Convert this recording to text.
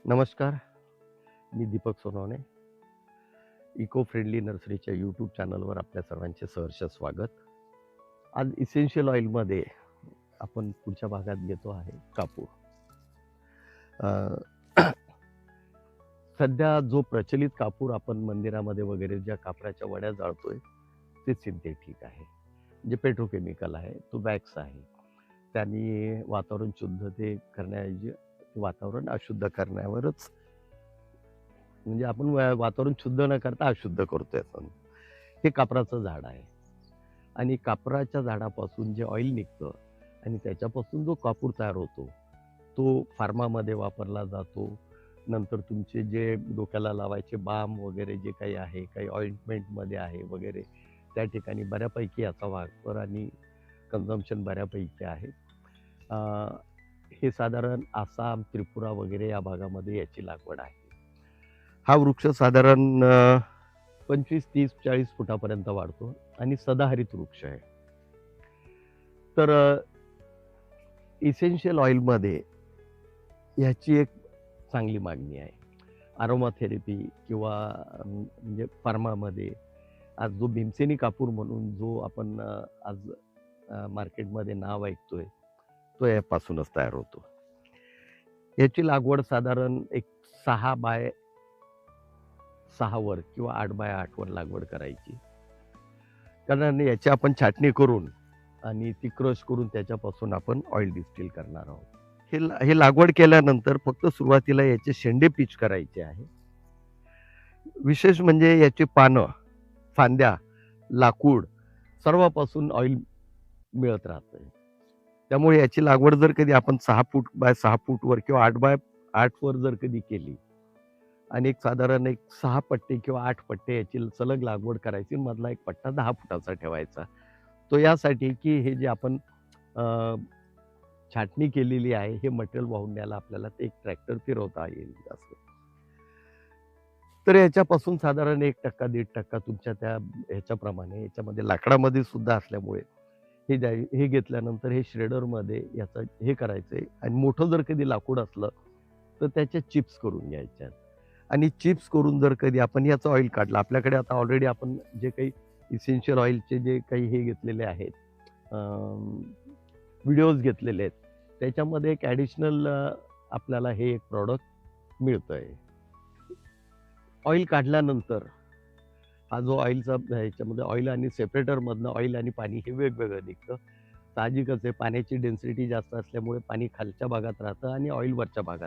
नमस्कार, मी Deepak Sonawane. Eco friendly नर्सरीच्या यूट्यूब चॅनलवर आपल्या सर्वांचे सहर्ष स्वागत. आज इसेन्शियल ऑइलमध्ये आपण पुढच्या भागात घेतो आहे कापूर. अ, सध्या जो प्रचलित कापूर आपण मंदिरामध्ये वगैरे ज्या कापराच्या वड्या जाळतोय ते सिंथेटिक आहे, जे पेट्रोकेमिकल आहे, तो वॅक्स आहे. त्यांनी वातावरण शुद्ध ते करण्याऐवजी वातावरण अशुद्ध करण्यावरच, म्हणजे आपण वातावरण शुद्ध न करता अशुद्ध करतोय आपण. हे कापराचं झाड आहे आणि कापराच्या झाडापासून जे ऑइल निघतं आणि त्याच्यापासून जो कापूर तयार होतो तो फार्मामध्ये वापरला जातो. नंतर तुमचे जे डोक्याला लावायचे बाम वगैरे जे काही आहे, काही ऑइंटमेंटमध्ये आहे वगैरे, त्या ठिकाणी बऱ्यापैकी याचा वापर आणि कन्झम्पशन बऱ्यापैकी आहे. हे साधारण आसाम, त्रिपुरा वगैरे या भागामध्ये याची लागवड आहे. हा वृक्ष साधारण 25, 30, 40 फुटापर्यंत वाढतो आणि सदाहरित वृक्ष आहे. तर इसेन्शियल ऑइलमध्ये ह्याची एक चांगली मागणी आहे. अरोमा थेरपी किंवा म्हणजे फार्मामध्ये आज जो भीमसेनी कापूर म्हणून जो आपण आज मार्केटमध्ये नाव ऐकतोय, तो यापासूनच तयार होतो. याची लागवड साधारण एक 6 बाय 6 वर किंवा 8 बाय 8 वर लागवड करायची. कारण याची आपण छाटणी करून आणि ती क्रश करून त्याच्यापासून आपण ऑइल डिस्टिल करणार आहोत. हे लागवड केल्यानंतर फक्त सुरुवातीला याचे शेंडे पिच करायचे आहे. विशेष म्हणजे याची पानं, फांद्या, लाकूड सर्वापासून ऑइल मिळत राहतं. त्यामुळे याची लागवड जर कधी आपण 6 फूट बाय 6 फूटवर किंवा 8 बाय 8 वर जर कधी केली आणि एक साधारण एक 6 पट्टे किंवा 8 पट्टे याची सलग लागवड करायची. मधला एक पट्टा 10 फुटाचा ठेवायचा. तो यासाठी की हे जे आपण छाटणी केलेली आहे, हे मटेरियल वाहून न्यायला आपल्याला ते एक ट्रॅक्टर फिरवता येईल असं. तर याच्यापासून साधारण 1% 1.5% तुमच्या त्या ह्याच्याप्रमाणे याच्यामध्ये लाकडामध्ये सुद्धा असल्यामुळे हे घेतल्यानंतर हे श्रेडरमध्ये याचं हे करायचंय आणि मोठं जर कधी लाकूड असलं तर त्याच्या चिप्स करून घ्यायच्या आणि चिप्स करून जर कधी आपण याचं ऑइल काढलं, आपल्याकडे आता ऑलरेडी आपण जे काही इसेन्शियल ऑइलचे जे काही हे घेतलेले आहेत, व्हिडिओज घेतलेले आहेत, त्याच्यामध्ये एक ॲडिशनल आपल्याला हे एक प्रॉडक्ट मिळतंय. ऑइल काढल्यानंतर हा जो ऑइलचा ह्याच्यामध्ये ऑइल आणि सेपरेटरमधनं ऑइल आणि पाणी हे वेगवेगळं निघतं. साहजिकच आहे, पाण्याची डेन्सिटी जास्त असल्यामुळे पाणी खालच्या भागात राहतं आणि ऑइल वरच्या भागात